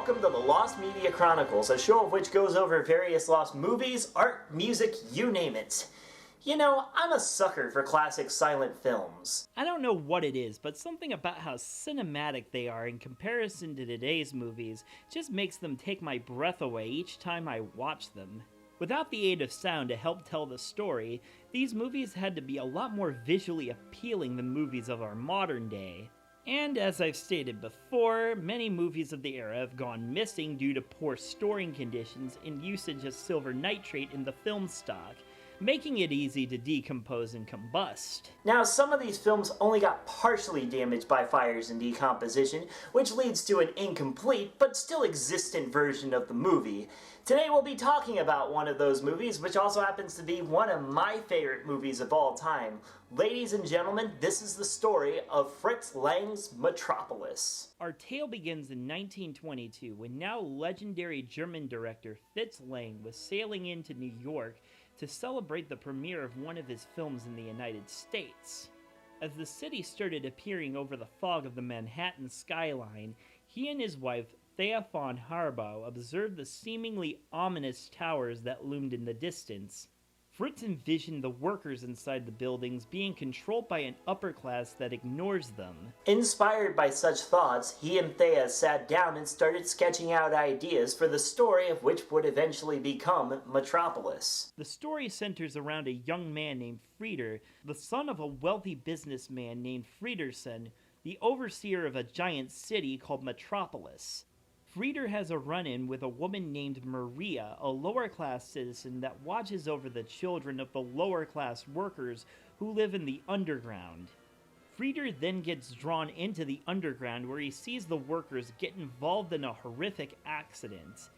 welcome to the Lost Media Chronicles, a show of which goes over various lost movies, art, music, you name it. You know, I'm a sucker for classic silent films. I don't know what it is, but something about how cinematic they are in comparison to today's movies just makes them take my breath away each time I watch them. Without the aid of sound to help tell the story, these movies had to be a lot more visually appealing than movies of our modern day. And as I've stated before, many movies of the era have gone missing due to poor storing conditions and usage of silver nitrate in the film stock, making it easy to decompose and combust. Now, some of these films only got partially damaged by fires and decomposition, which leads to an incomplete but still existent version of the movie. Today we'll be talking about one of those movies, which also happens to be one of my favorite movies of all time. Ladies and gentlemen, this is the story of Fritz Lang's Metropolis. Our tale begins in 1922 when now legendary German director Fritz Lang was sailing into New York to celebrate the premiere of one of his films in the United States. As the city started appearing over the fog of the Manhattan skyline, he and his wife, Thea von Harbaugh, observed the seemingly ominous towers that loomed in the distance. Fritz envisioned the workers inside the buildings being controlled by an upper class that ignores them. Inspired by such thoughts, he and Thea sat down and started sketching out ideas for the story of which would eventually become Metropolis. The story centers around a young man named Frieder, the son of a wealthy businessman named Friederson, the overseer of a giant city called Metropolis. Frieder has a run-in with a woman named Maria, a lower-class citizen that watches over the children of the lower-class workers who live in the underground. Frieder then gets drawn into the underground where he sees the workers get involved in a horrific accident.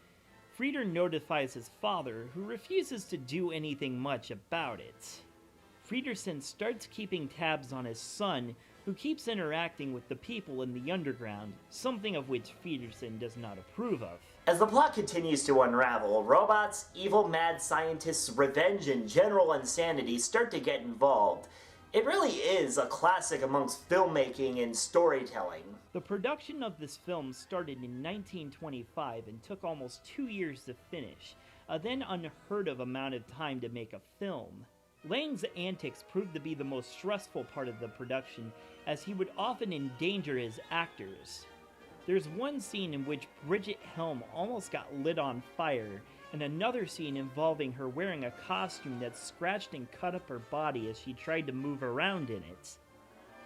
Frieder notifies his father, who refuses to do anything much about it. Friederson starts keeping tabs on his son, who keeps interacting with the people in the underground, something of which Friederson does not approve of. As the plot continues to unravel, robots, evil mad scientists, revenge, and general insanity start to get involved. It really is a classic amongst filmmaking and storytelling. The production of this film started in 1925 and took almost 2 years to finish, a then unheard of amount of time to make a film. Lang's antics proved to be the most stressful part of the production, as he would often endanger his actors. There's one scene in which Bridget Helm almost got lit on fire, and another scene involving her wearing a costume that scratched and cut up her body as she tried to move around in it.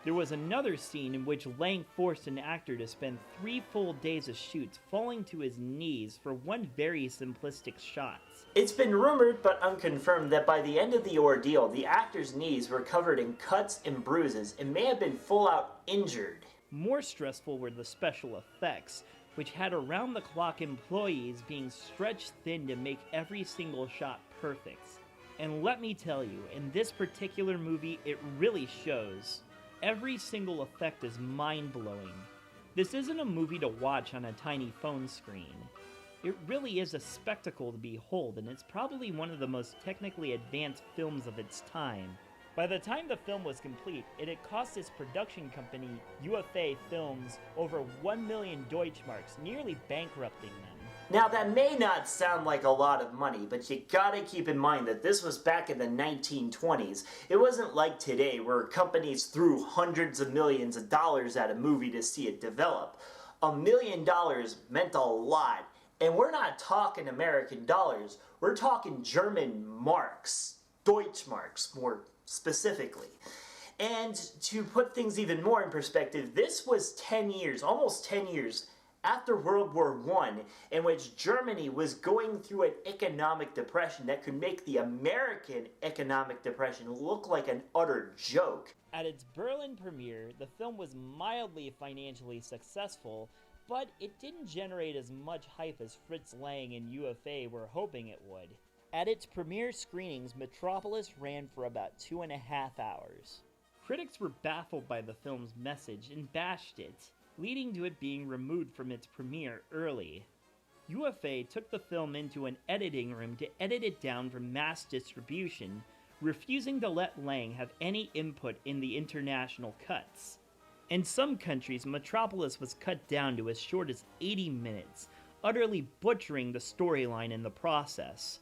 There was another scene in which Lang forced an actor to spend 3 full days of shoots falling to his knees for one very simplistic shot. It's been rumored but unconfirmed that by the end of the ordeal, the actor's knees were covered in cuts and bruises and may have been full-out injured. More stressful were the special effects, which had around-the-clock employees being stretched thin to make every single shot perfect. And let me tell you, in this particular movie, it really shows. Every single effect is mind-blowing. This isn't a movie to watch on a tiny phone screen. It really is a spectacle to behold, and it's probably one of the most technically advanced films of its time. By the time the film was complete, it had cost its production company, UFA Films, over 1 million Deutschmarks, nearly bankrupting them. Now that may not sound like a lot of money, but you gotta keep in mind that this was back in the 1920s. It wasn't like today where companies threw hundreds of millions of dollars at a movie to see it develop. $1 million meant a lot, and we're not talking American dollars, we're talking German marks, Deutschmarks more specifically. And to put things even more in perspective, this was 10 years, almost 10 years, after World War I, in which Germany was going through an economic depression that could make the American economic depression look like an utter joke. At its Berlin premiere, the film was mildly financially successful, but it didn't generate as much hype as Fritz Lang and UFA were hoping it would. At its premiere screenings, Metropolis ran for about 2.5 hours. Critics were baffled by the film's message and bashed it, leading to it being removed from its premiere early. UFA took the film into an editing room to edit it down for mass distribution, refusing to let Lang have any input in the international cuts. In some countries, Metropolis was cut down to as short as 80 minutes, utterly butchering the storyline in the process.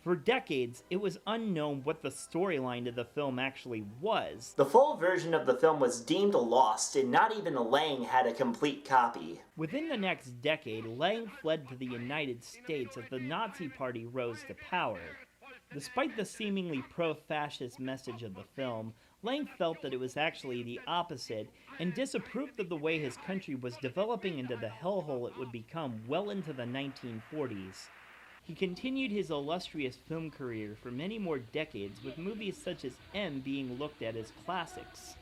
For decades, it was unknown what the storyline of the film actually was. The full version of the film was deemed lost, and not even Lang had a complete copy. Within the next decade, Lang fled to the United States as the Nazi Party rose to power. Despite the seemingly pro-fascist message of the film, Lang felt that it was actually the opposite and disapproved of the way his country was developing into the hellhole it would become well into the 1940s. He continued his illustrious film career for many more decades, with movies such as M being looked at as classics.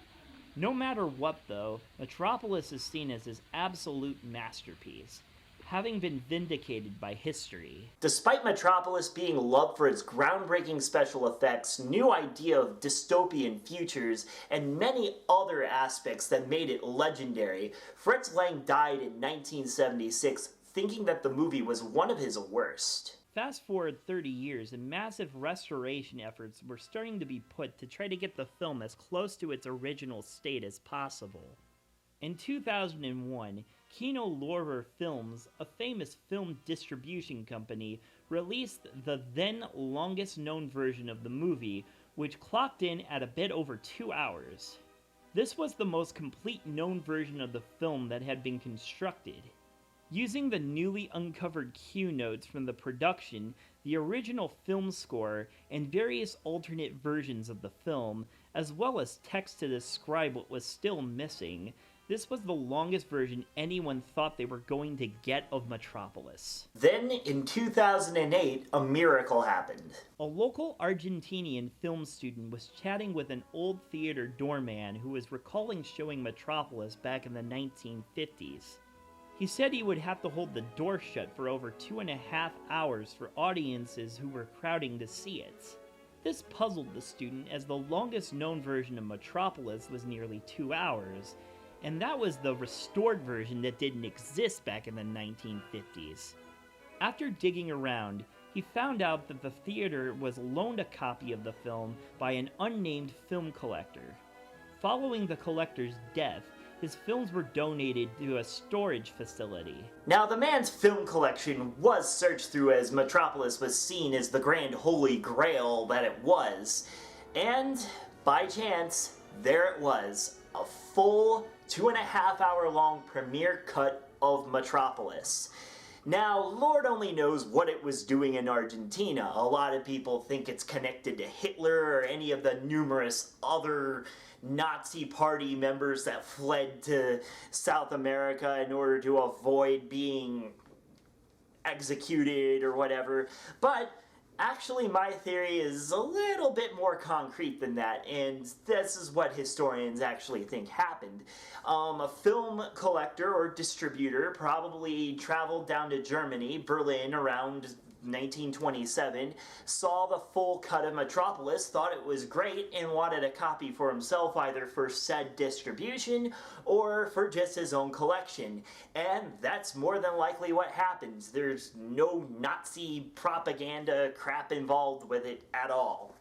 No matter what, though, Metropolis is seen as his absolute masterpiece, having been vindicated by history. Despite Metropolis being loved for its groundbreaking special effects, new idea of dystopian futures, and many other aspects that made it legendary, Fritz Lang died in 1976, thinking that the movie was one of his worst. Fast forward 30 years, and massive restoration efforts were starting to be put to try to get the film as close to its original state as possible. In 2001, Kino Lorber Films, a famous film distribution company, released the then longest known version of the movie, which clocked in at a bit over 2 hours. This was the most complete known version of the film that had been constructed. Using the newly uncovered cue notes from the production, the original film score, and various alternate versions of the film, as well as text to describe what was still missing, this was the longest version anyone thought they were going to get of Metropolis. Then, in 2008, a miracle happened. A local Argentinian film student was chatting with an old theater doorman who was recalling showing Metropolis back in the 1950s. He said he would have to hold the door shut for over 2.5 hours for audiences who were crowding to see it. This puzzled the student, as the longest known version of Metropolis was nearly 2 hours, and that was the restored version that didn't exist back in the 1950s. After digging around, he found out that the theater was loaned a copy of the film by an unnamed film collector. Following the collector's death, his films were donated to a storage facility. Now, the man's film collection was searched through, as Metropolis was seen as the grand holy grail that it was. And, by chance, there it was, a full 2.5 hour long premiere cut of Metropolis. Now, Lord only knows what it was doing in Argentina. A lot of people think it's connected to Hitler or any of the numerous other Nazi Party members that fled to South America in order to avoid being executed or whatever. But actually, my theory is a little bit more concrete than that, and this is what historians actually think happened. A film collector or distributor probably traveled down to Germany, Berlin, around 1927, saw the full cut of Metropolis, thought it was great, and wanted a copy for himself, either for said distribution or for just his own collection. And that's more than likely what happens. There's no Nazi propaganda crap involved with it at all.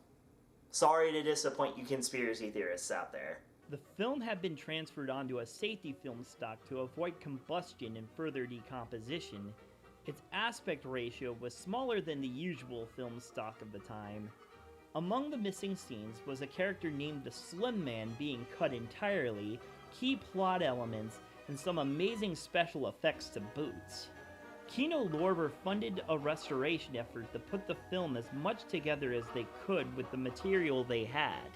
Sorry to disappoint you conspiracy theorists out there. The film had been transferred onto a safety film stock to avoid combustion and further decomposition. Its aspect ratio was smaller than the usual film stock of the time. Among the missing scenes was a character named the Slim Man being cut entirely, key plot elements, and some amazing special effects to boot. Kino Lorber funded a restoration effort to put the film as much together as they could with the material they had.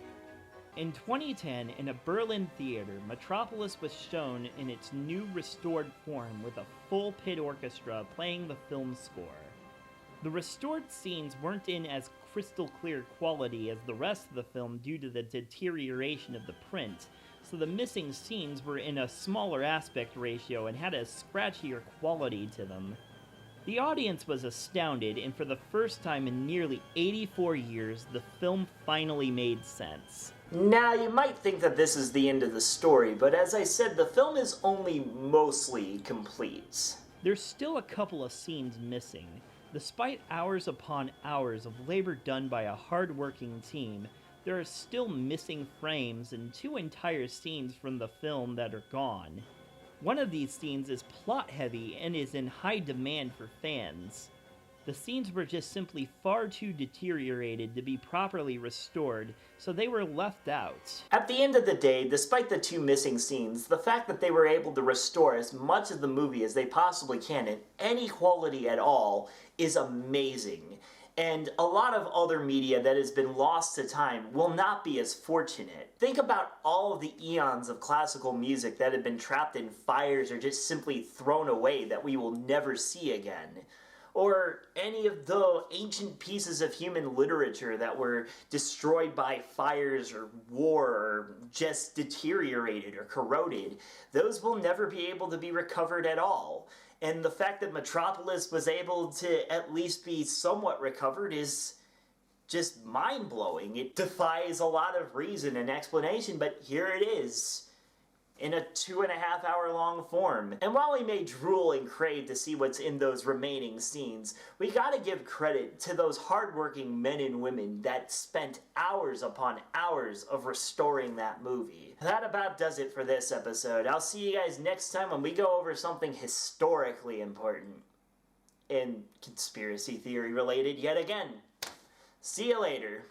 In 2010, in a Berlin theater, Metropolis was shown in its new restored form with a full pit orchestra playing the film score. The restored scenes weren't in as crystal clear quality as the rest of the film due to the deterioration of the print, so the missing scenes were in a smaller aspect ratio and had a scratchier quality to them. The audience was astounded, and for the first time in nearly 84 years, the film finally made sense. Now, you might think that this is the end of the story, but as I said, the film is only mostly complete. There's still a couple of scenes missing. Despite hours upon hours of labor done by a hard-working team, there are still missing frames and 2 entire scenes from the film that are gone. One of these scenes is plot-heavy and is in high demand for fans. The scenes were just simply far too deteriorated to be properly restored, so they were left out. At the end of the day, despite the 2 missing scenes, the fact that they were able to restore as much of the movie as they possibly can in any quality at all is amazing. And a lot of other media that has been lost to time will not be as fortunate. Think about all of the eons of classical music that have been trapped in fires or just simply thrown away that we will never see again. Or any of the ancient pieces of human literature that were destroyed by fires or war or just deteriorated or corroded. Those will never be able to be recovered at all. And the fact that Metropolis was able to at least be somewhat recovered is just mind-blowing. It defies a lot of reason and explanation, but here it is, in a 2.5-hour long form. And while we may drool and crave to see what's in those remaining scenes, we gotta give credit to those hardworking men and women that spent hours upon hours of restoring that movie. That about does it for this episode. I'll see you guys next time when we go over something historically important and conspiracy theory related yet again. See you later.